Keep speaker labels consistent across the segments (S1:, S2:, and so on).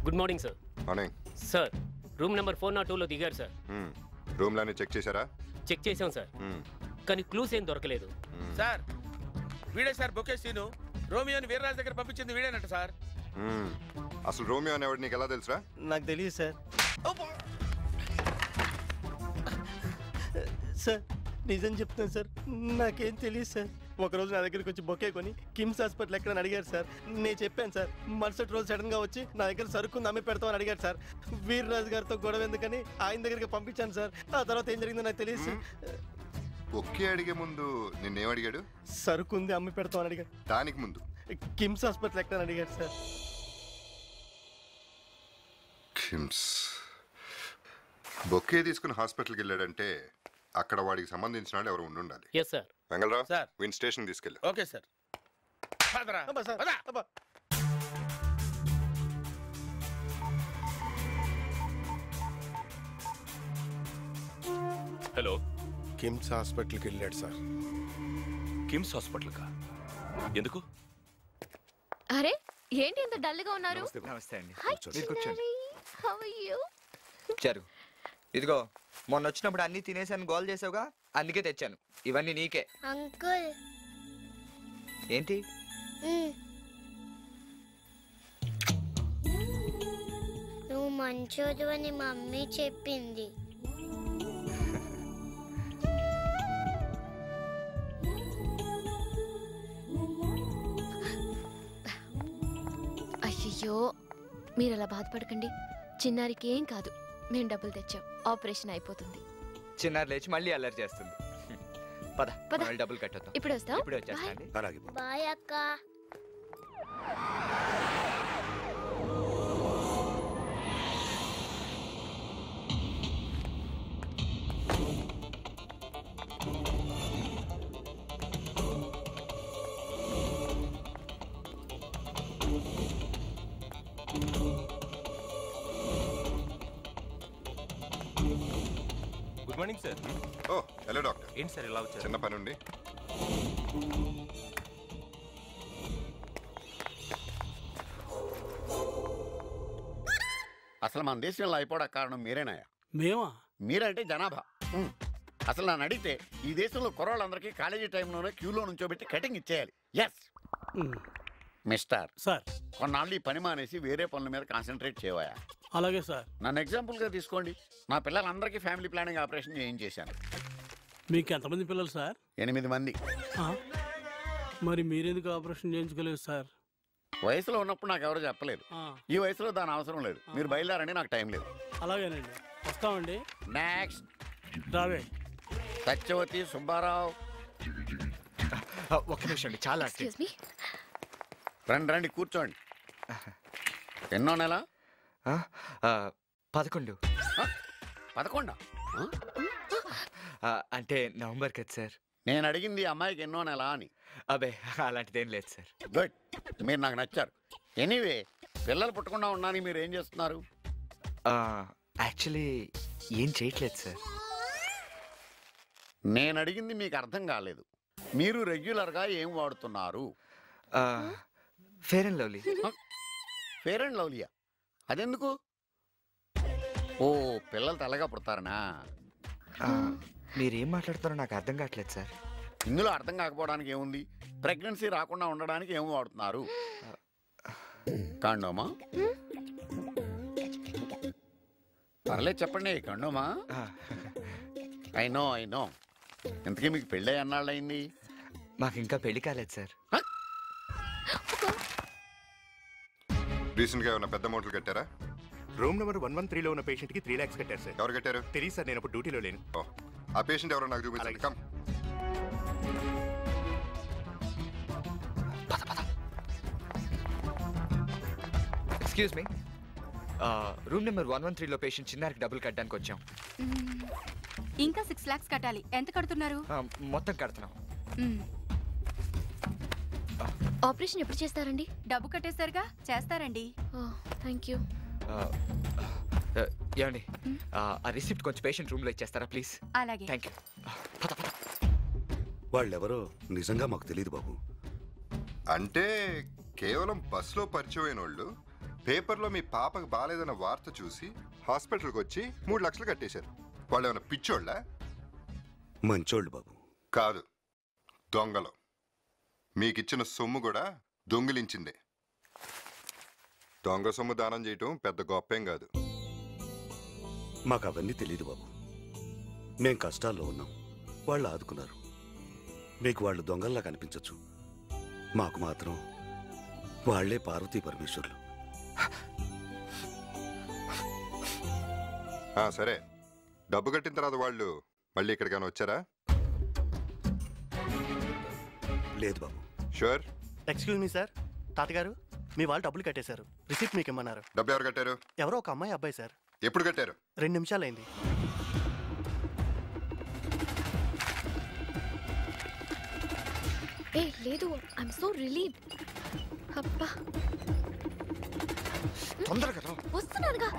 S1: Good morning sir.
S2: Morning
S1: sir, room number 402లో దిగారు సార్.
S2: రూమ్లోనే చెక్ చేశారా?
S1: చెక్ చేసాం సార్, కానీ క్లూస్ ఏం దొరకలేదు.
S3: సార్ వీడే సార్ బొకే సీను. రోమియోని వీర్రాజు దగ్గర పంపించింది వీడేనట సార్.
S2: అసలు రోమియో అనేవాడు నీకు ఎలా తెలుసురా?
S4: నాకు తెలియదు సార్. సార్ నిజం చెప్తాను సార్, నాకేం తెలియదు సార్. ఒకరోజు నా దగ్గరికి వచ్చి బొకే కొని కిమ్స్ హాస్పిటల్ ఎక్కడని అడిగారు సార్. నేను చెప్పాను సార్. మరుసటి రోజు సడన్ గా వచ్చి నా దగ్గర సరుకుంది అమ్మి పెడతామని అడిగారు సార్. వీర్రాజు గారితో గొడవ ఎందుకని ఆయన దగ్గరికి పంపించాను సార్. ఆ తర్వాత ఏం జరిగిందో నాకు తెలియదు సార్.
S2: బొకే అడిగే ముందు నిన్నేం అడిగాడు?
S4: సరుకుంది అమ్మి పెడతామని అడిగారు.
S2: దానికి ముందు
S4: కిమ్స్ హాస్పిటల్ ఎక్కడని అడిగారు సార్.
S2: కిమ్స్ బొకే తీసుకుని హాస్పిటల్కి వెళ్ళాడంటే అక్కడ వాడికి సంబంధించిన వాళ్ళు ఎవరు ఉండాలి.
S1: Yes sir.
S2: వెంగళరావు
S3: సార్,
S2: విన్ స్టేషన్ తీసుకెళ్ళి.
S3: Okay sir.
S5: హలో,
S6: కిమ్స్ హాస్పిటల్కి వెళ్ళాడు సార్.
S5: కిమ్స్ హాస్పిటల్ కా? ఎందుకు?
S7: అరే ఏంటి ఇంత డల్ గా ఉన్నారు?
S8: నమస్తే అండి.
S7: మీరు కూర్చోండి. How are you?
S8: చారు, ఇదిగో మొన్న వచ్చినప్పుడు అన్ని తినేసాను గోల్ చేసావుగా, అందుకే తెచ్చాను. ఇవన్నీ నీకే.
S9: అంకుల్
S8: ఏంటి?
S9: నువ్వు మంచోడు అని మమ్మీ చెప్పింది.
S7: అయ్యో మీరు అలా బాధపడకండి. చిన్నారికి ఏం కాదు, మేము డబ్బులు తెచ్చాం, ఆపరేషన్ అయిపోతుంది.
S8: చిన్నారు లేచి మళ్ళీ అల్లరి చేస్తుంది. పద
S7: పద.
S8: డబ్బులు కట్టొద్దాం.
S7: ఇప్పుడు వస్తాం.
S8: ఇప్పుడు వచ్చేస్తా అండి.
S6: అలాగే
S9: బాయ్ అక్క.
S5: Good morning sir.
S2: Oh hello doctor.
S5: ఏంటి సార్ ఇలా వచ్చారు?
S2: చిన్న పని ఉండి.
S10: అసలు మన దేశంలో అయిపోవడానికి కారణం మీరేనాయా?
S4: మేమా?
S10: మీరంటే జనాభా. అసలు నన్ను అడిగితే ఈ దేశంలో కుర్రాళ్ళందరికీ కాలేజీ టైంలోనే క్యూలో నుంచోబెట్టి కటింగ్ ఇచ్చేయాలి. ఎస్ మిస్టర్
S4: సార్,
S10: కొన్నాళ్ళు ఈ పని మానేసి వేరే పనుల మీద కాన్సన్ట్రేట్ చేయవా?
S4: అలాగే సార్.
S10: నన్ను ఎగ్జాంపుల్గా తీసుకోండి. నా పిల్లలందరికీ ఫ్యామిలీ ప్లానింగ్ ఆపరేషన్ చేయించేశాను.
S4: మీకు ఎంతమంది పిల్లలు సార్?
S10: 8 మంది.
S4: మరి మీరెందుకు ఆపరేషన్ చేయించుకోలేదు సార్?
S10: వయసులో ఉన్నప్పుడు నాకు ఎవరు చెప్పలేదు. ఈ వయసులో దాని అవసరం లేదు. మీరు బయలుదేరండి, నాకు టైం లేదు.
S4: అలాగేనండి, వస్తామండి.
S10: నెక్స్ట్
S4: రావే.
S10: సత్యవతి, సుబ్బారావు.
S8: ఒక్క నిమిషం అండి, చాలా
S7: ఎక్స్క్యూజ్ మీ.
S10: రండి రండి కూర్చోండి. ఎన్నో నెల?
S8: 11.
S10: 11?
S8: అంటే నవంబర్ కదా సార్.
S10: నేను అడిగింది అమ్మాయికి ఎన్నో నెల అని.
S8: అబే అలాంటిదేం లేదు సార్.
S10: గుడ్, మీరు నాకు నచ్చారు. ఎనీవే, పిల్లలు పుట్టకుండా ఉన్నాను, మీరు ఏం చేస్తున్నారు?
S8: యాక్చువల్లీ ఏం చేయట్లేదు సార్.
S10: నేను అడిగింది మీకు అర్థం కాలేదు. మీరు రెగ్యులర్గా ఏం వాడుతున్నారు?
S8: Fair and Lovely.
S10: Fair and లవ్లీయా? అదెందుకు? ఓ, పిల్లలు తెల్లగా పుడతారనా?
S8: మీరేం మాట్లాడుతారో నాకు అర్థం కావట్లేదు సార్.
S10: ఇందులో అర్థం కాకపోవడానికి ఏముంది? ప్రెగ్నెన్సీ రాకుండా ఉండడానికి ఏం వాడుతున్నారు? కండోమా? పర్లేదు చెప్పండి, కండోమా? I know. ఇంతకీ మీకు పెళ్ళి అన్నాళ్ళు అయింది?
S8: మాకు ఇంకా పెళ్లి కాలేదు సార్.
S2: రీసెంట్ గా ఏమైనా పెద్ద మోటలు కట్టారా?
S6: రూమ్ నెంబర్ 113లో ఉన్న పేషెంట్ కి 3 lakhs కట్టారు సార్.
S2: ఎవరు కట్టారు?
S6: తెలియదు సార్, నేను ఇప్పుడు డ్యూటీలో లేను.
S2: ఆ పేషెంట్ ఎవరో నాకు చూపించండి. Come.
S8: Excuse me, room number 113లో పేషెంట్ చిన్నారికి డబ్బులు కట్టడానికి వచ్చాం.
S11: ఇంకా 6 lakhs కట్టాలి. ఎంత కడుతున్నారు?
S8: మొత్తం కడుతున్నాం.
S7: ఆపరేషన్ ఎప్పుడు చేస్తారండి?
S11: డబ్బు కట్టేశారుగా, చేస్తారండి.
S7: Thank you.
S8: ఏమండి, ఆ రిసిప్ట్ కొంచెం పేషెంట్ రూమ్ లో ఇచ్చేస్తారా ప్లీజ్?
S11: అలాగే.
S8: Thank you.
S6: వాళ్ళెవరో నిజంగా మాకు తెలియదు బాబు.
S2: అంటే కేవలం బస్సులో పరిచయం అయిన వాళ్ళు పేపర్లో మీ పాపకు బాగాలేదన్న వార్త చూసి హాస్పిటల్కి వచ్చి 3 లక్షలు కట్టేశారు. వాళ్ళు ఏమైనా పిచ్చోళ్ళ?
S6: మంచోళ్ళు బాబు.
S2: కాదు, దొంగలు. మీకిచ్చిన సొమ్ము కూడా దొంగిలించిందే. దొంగ సొమ్ము దానం చేయటం పెద్ద గొప్పేం కాదు.
S6: మాకు అవన్నీ తెలియదు బాబు. మేం కష్టాల్లో ఉన్నాం, వాళ్ళు ఆదుకున్నారు. మీకు వాళ్ళు దొంగల్లా కనిపించచ్చు, మాకు మాత్రం వాళ్లే పార్వతీ పరమేశ్వరులు.
S2: సరే, డబ్బు కట్టిన తర్వాత వాళ్ళు మళ్ళీ ఇక్కడికైనా వచ్చారా?
S6: లేదు బాబు.
S2: షూర్?
S4: ఎక్స్క్యూజ్ మీ సార్, తాతగారు మీ వాళ్ళు డబ్బులు కట్టేశారు. రిసిప్ట్ మీకు ఇమ్మన్నారు.
S2: డబ్బు ఎవరు కట్టారు?
S4: ఎవరో ఒక అమ్మాయి అబ్బాయి సార్.
S2: ఎప్పుడు కట్టారు?
S4: 2 నిమిషాలైంది.
S7: ఏ లేదు, ఐఎమ్ సో రిలీవ్డ్. అబ్బా
S8: తొందరగా
S7: వస్తున్నానుగా.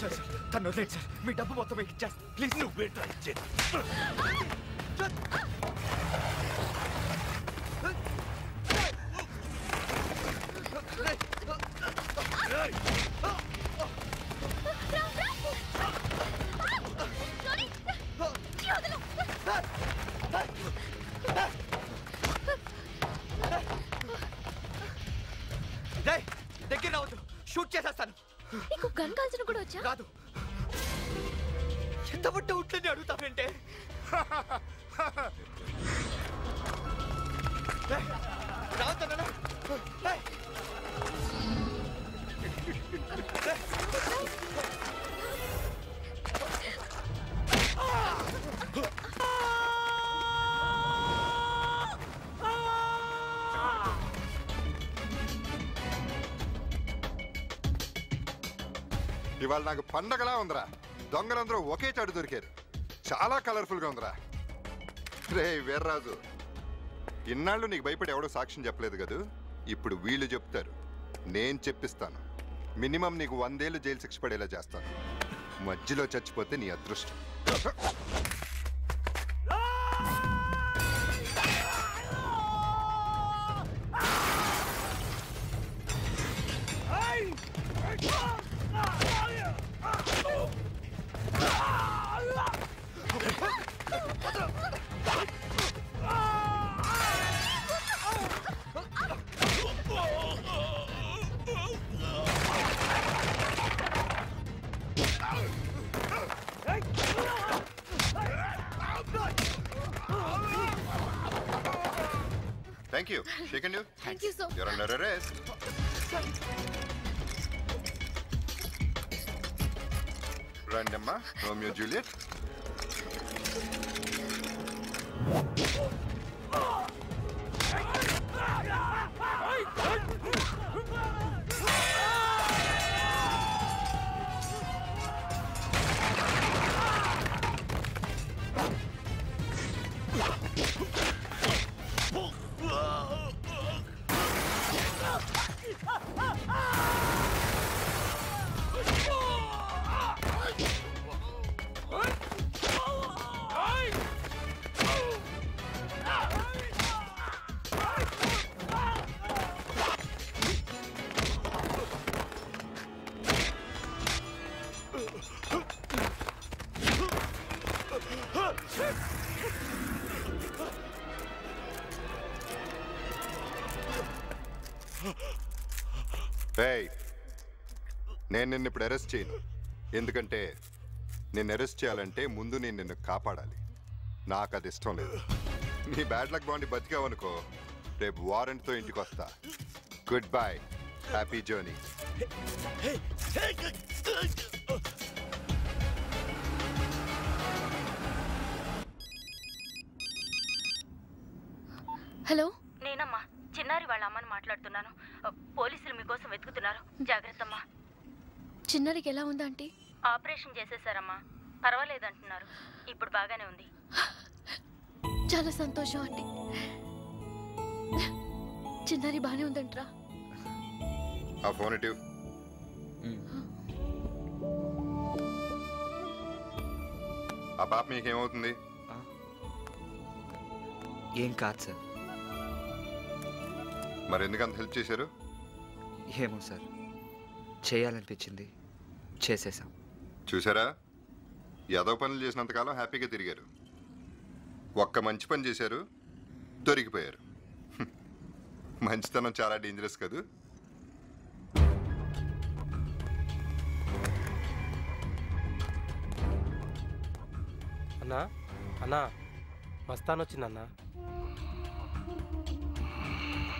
S8: సార్ తను వదిలేదు సార్, మీ డబ్బు మొత్తం ఇచ్చేస్తా ప్లీజ్. నువ్వు దగ్గర రావద్దు, షూట్ చేసేస్తాను.
S7: నీకు గన్ కాల్చడం కూడా వచ్చా?
S8: కాదు. ఎంత పట్ట ఉంటుందని అడుగుతానంటే రావుతానా?
S2: ఇవాళ నాకు పండగలా ఉందిరా. దొంగలందరూ ఒకే చాటు దొరికారు. చాలా కలర్ఫుల్గా ఉందిరా. రే వీర్రాజు, ఇన్నాళ్ళు నీకు భయపడి ఎవడో సాక్ష్యం చెప్పలేదు కదూ. ఇప్పుడు వీళ్ళు చెప్తారు, నేను చెప్పిస్తాను. మినిమం నీకు 100 ఏళ్ళు జైలు శిక్ష పడేలా చేస్తాను. మధ్యలో చచ్చిపోతే నీ అదృష్టం. Thank you. Shaken you?
S7: Thank you so much.
S2: You're under arrest. Randamma, Romeo Juliet. Hey, నేను నిన్ను ఇప్పుడు అరెస్ట్ చేయను. ఎందుకంటే నిన్ను అరెస్ట్ చేయాలంటే ముందు నేను నిన్ను కాపాడాలి. నాకు అది ఇష్టం లేదు. నీ బ్యాడ్ లక్ బాండి బతికావనుకో, రేపు వారెంట్తో ఇంటికి వస్తా. Good bye, happy journey.
S7: Hello,
S11: నేనమ్మా చిన్నారి వాళ్ళ అమ్మని మాట్లాడుతున్నాను. పోలీసులు మీకోసం వెతుకుతున్నారు, జాగ్రత్తమ్మా.
S7: చిన్నారికి ఎలా ఉందా ఆంటీ?
S11: ఆపరేషన్ చేసేసారమ్మా, పర్వాలేదంటున్నారు. ఇప్పుడు బాగానే ఉంది.
S7: చాలా సంతోషం ఆంటీ. చిన్నారి బాగానే ఉందంటరా?
S2: ఆ ఫోన్ ఇటు. ఆ పాప మీకేమవుతుంది?
S8: ఏం కాదు సార్.
S2: మరి ఎందుకు అంత హెల్ప్ చేశారు?
S8: ఏమో సార్, చేయాలనిపించింది, చేసేసాం.
S2: చూసారా, ఏదో పనులు చేసినంతకాలం హ్యాపీగా తిరిగారు. ఒక్క మంచి పని చేశారు, దొరికిపోయారు. మంచితనం చాలా డేంజరస్ కదూ.
S4: అన్నా అన్నా, మస్తాన్ వచ్చిందన్నా.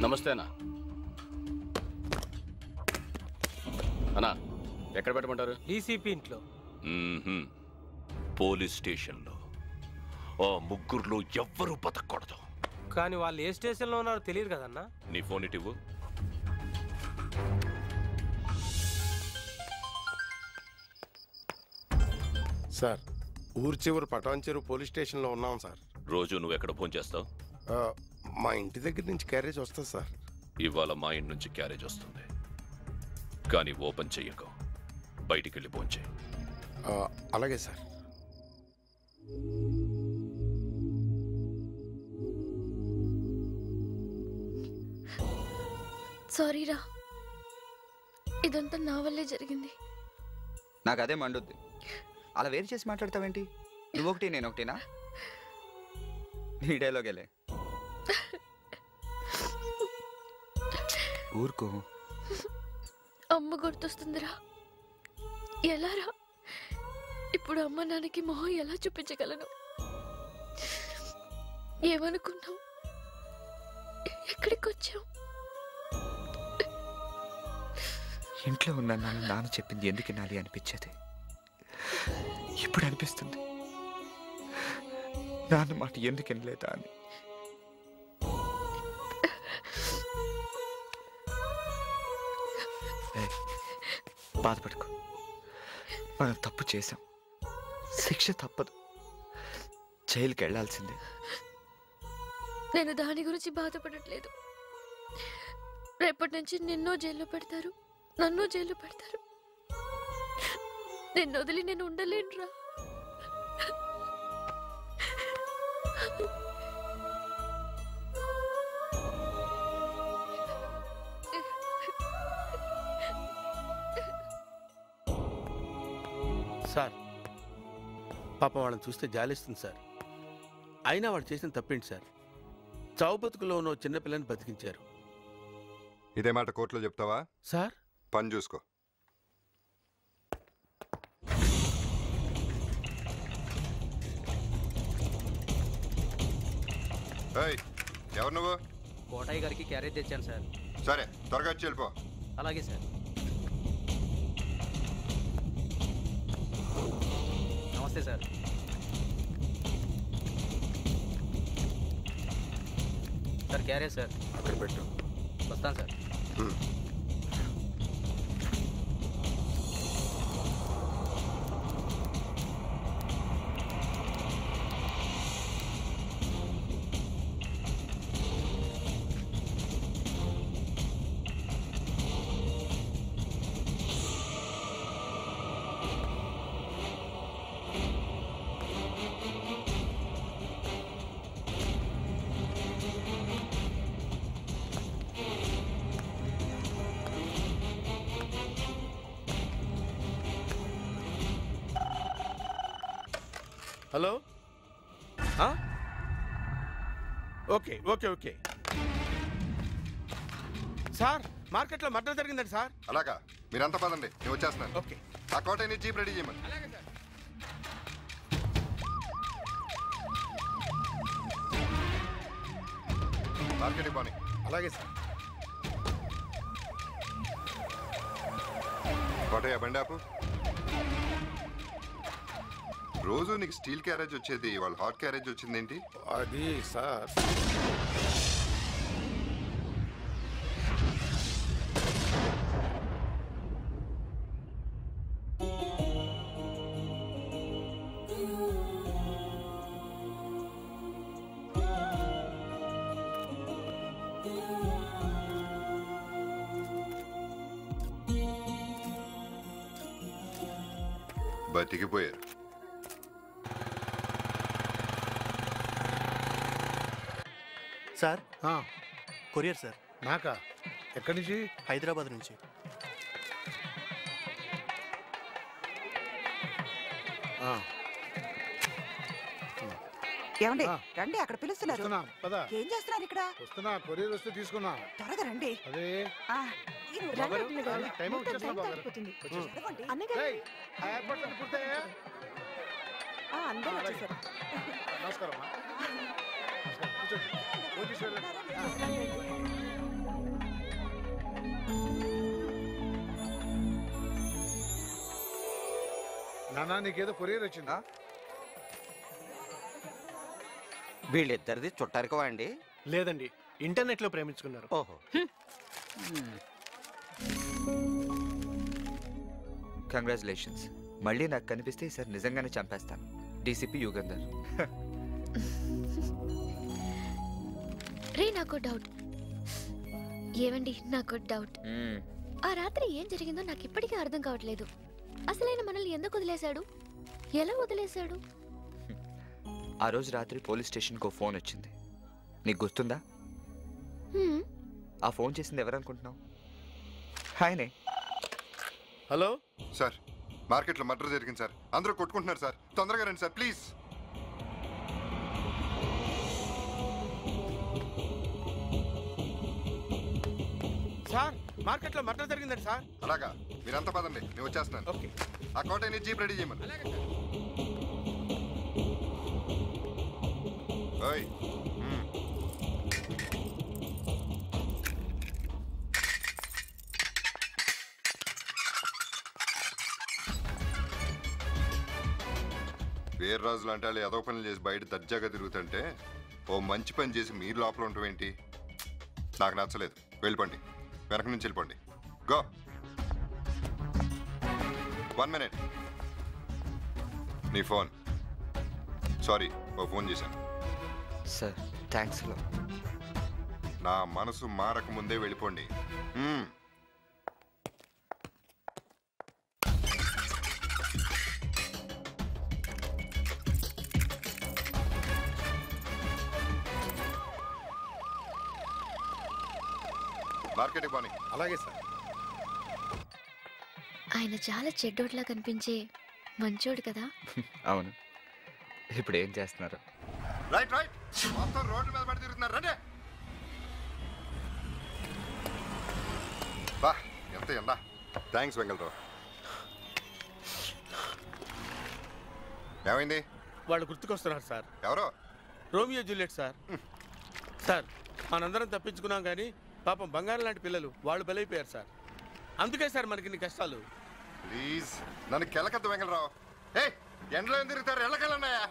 S5: నమస్తే అన్నా. అన్నా, ఎక్కడ పెట్టమంటారు?
S4: డీసీపీ ఇంట్లో.
S5: పోలీస్ స్టేషన్లో. ఆ ముగ్గురులో ఎవ్వరూ బతకూడదు.
S4: కానీ వాళ్ళు ఏ స్టేషన్లో ఉన్నారో తెలియదు కదన్నా.
S5: నీ ఫోన్ ఇటు.
S12: సార్, ఊరు చివరి పటాన్ చెరువు పోలీస్ స్టేషన్లో ఉన్నాం సార్.
S5: రోజు నువ్వు ఎక్కడ ఫోన్ చేస్తావు?
S12: మా ఇంటి దగ్గర నుంచి క్యారేజ్ వస్తుంది సార్.
S5: ఇవాళ మా ఇంటి నుంచి క్యారేజ్ వస్తుంది, కానీ ఓపెన్ చెయ్యకు. బయటికి వెళ్ళి ఫోన్ చేయి.
S12: అలాగే సార్.
S7: సారీరా, ఇదంతా నా వల్లే జరిగింది.
S8: నాకు అదే మండుద్ది. అలా వేరు చేసి మాట్లాడతావేంటి? నువ్వొకటి నేనొకటినా? నీ డైలాగేలే. ఊరుకో.
S7: అమ్మ గుర్తొస్తుందిరా. ఎలారా? ఇప్పుడు అమ్మ నాన్నకి మొహం ఎలా చూపించగలను? ఏమనుకున్నావు? ఎక్కడికి వచ్చావు?
S8: ఇంట్లో ఉన్న నాన్న చెప్పింది ఎందుకు వినాలి అనిపించేది. ఇప్పుడు అనిపిస్తుంది నాన్న మాట ఎందుకు వినలేదా అని. బాధపడుకో, మనం తప్పు చేశాం, శిక్ష తప్పదు, జైలుకి వెళ్లాల్సిందే.
S7: నేను దాని గురించి బాధపడట్లేదు. రేపటి నుంచి నిన్నో జైల్లో పెడతారు, నన్ను జైల్లో పెడతారు. నిన్ను వదిలి నేను ఉండలేనురా.
S3: సార్, పాపం వాళ్ళని చూస్తే జాలిస్తుంది సార్. అయినా వాడు చేసిన తప్పేంటి సార్? చావు బతుకులో ఉన్న చిన్నపిల్లని బతికించారు.
S2: ఇదే మాట కోర్టులో చెప్తావా?
S3: సార్,
S2: పని చూసుకో. ఎవరు నువ్వు?
S4: కోటయ్య గారికి క్యారేజ్ తెచ్చాను సార్.
S2: సరే, త్వరగా వచ్చి వెళ్ళిపో.
S4: అలాగే సార్. నమస్తే సార్. Sir carriage sir.
S2: అక్కడ పెట్టు.
S4: వస్తాను sir.
S3: Hello. Okay okay okay sir, మార్కెట్లో మర్డర్ జరిగిందండి సార్.
S2: అలాగా, మీరంతా పదండి, నేను వచ్చేస్తున్నాను.
S3: ఓకే.
S2: ఆ కోటని జీప్ రెడీ చేయమని.
S3: అలాగే సార్.
S2: మార్కెట్కి పోనీ.
S12: అలాగే సార్.
S2: కోటయ్య, బండి ఆపు. రోజు నీకు స్టీల్ క్యారేజ్ వచ్చేది, వాళ్ళు హాట్ క్యారేజ్ వచ్చిందేంటి?
S12: అది సార్,
S2: బతికిపోయారు.
S4: Sir courier sir.
S3: నాకా? ఎక్కడి నుంచి?
S4: హైదరాబాద్ నుంచి.
S13: ఏమండి రండి, అక్కడ పిలుస్తున్నారు. ఏం చేస్తున్నారు ఇక్కడ?
S3: వస్తున్నా, కొరియర్ వస్తే తీసుకున్నా.
S13: త్వరగా రండి.
S3: అదే
S13: అందరూ వచ్చేసారు.
S3: నమస్కారం. నానా, నీకేదో కొరియర్ వచ్చిందా?
S8: వీళ్ళిద్దరిది చుట్టారికవా అండి?
S4: లేదండి, ఇంటర్నెట్ లో ప్రేమించుకున్నారు.
S8: ఓహో. కంగ్రాచులేషన్స్. మళ్ళీ నాకు కనిపిస్తే ఈసారి నిజంగానే చంపేస్తాను. డీసీపీ యుగంధర్.
S7: రే, నాకు డౌట్. ఏమండి, నాకు డౌట్. ఆ రాత్రి ఏం జరిగిందో నాకు ఇప్పటికీ అర్థం కావట్లేదు. అసలైన మనల్ని ఎందుకు వదిలేశాడు? ఎలా వదిలేశాడు?
S8: ఆ రోజు రాత్రి పోలీస్ స్టేషన్కి ఓ ఫోన్ వచ్చింది. నీకు గుర్తుందా? ఆ ఫోన్ చేసింది ఎవరనుకుంటున్నావు? ఆయనే.
S3: హలో
S2: సార్, మార్కెట్లో మర్డర్ జరిగింది సార్. అందరూ కొట్టుకుంటున్నారు సార్. తొందరగా రండి సార్, ప్లీజ్.
S3: సార్, మార్కెట్లో మర్డర్ జరిగిందండి సార్.
S2: అలాగా, మీరంతా పదండి, నేను వచ్చేస్తున్నాను.
S3: ఓకే.
S2: ఆ కోటని జీప్ రెడీ చేయమని. ఓయ్. వీర్రాజులు అంటే వాళ్ళు ఏదో పనులు చేసి బయట దర్జాగా తిరుగుతుంటే ఓ మంచి పని చేసి మీరు లోపల ఉండటం ఏంటి? నాకు నచ్చలేదు. వెళ్ళిపోండి, వెనక నుంచి వెళ్ళిపోండి. గో. 1 minute. నీ ఫోన్. సారీ, ఓ ఫోన్ చేశాను
S8: సార్. థ్యాంక్స్.
S2: నా మనసు మారక ముందే వెళ్ళిపోండి. మార్కెట్కి పోనీ.
S12: అలాగే సార్.
S7: ఆయన చాలా చెడ్డోట్లా కనిపించే మంచోడు కదా.
S8: అవును. ఇప్పుడు ఏం చేస్తున్నారు?
S2: రైట్ రైట్, మొత్తం రోడ్డు మీద పడి తిరుగుతున్నారు. రండి. బా, ఎంత ఎండా. థ్యాంక్స్ వెంకటరావు. ఏమైంది?
S3: వాళ్ళు గుర్తుకొస్తున్నారు సార్.
S2: ఎవరో?
S3: Romeo Juliet sir. సార్, మనందరం తప్పించుకున్నాం కానీ పాపం బంగారం లాంటి పిల్లలు వాళ్ళు బలైపోయారు సార్. అందుకే సార్ మనకి ఇన్ని కష్టాలు.
S2: ప్లీజ్ నన్ను కెలకద్దు వెంకటరావు. ఏ ఎండలో ఏం తిరుగుతారు? ఎళ్ళకెళ్ళన్నాయా?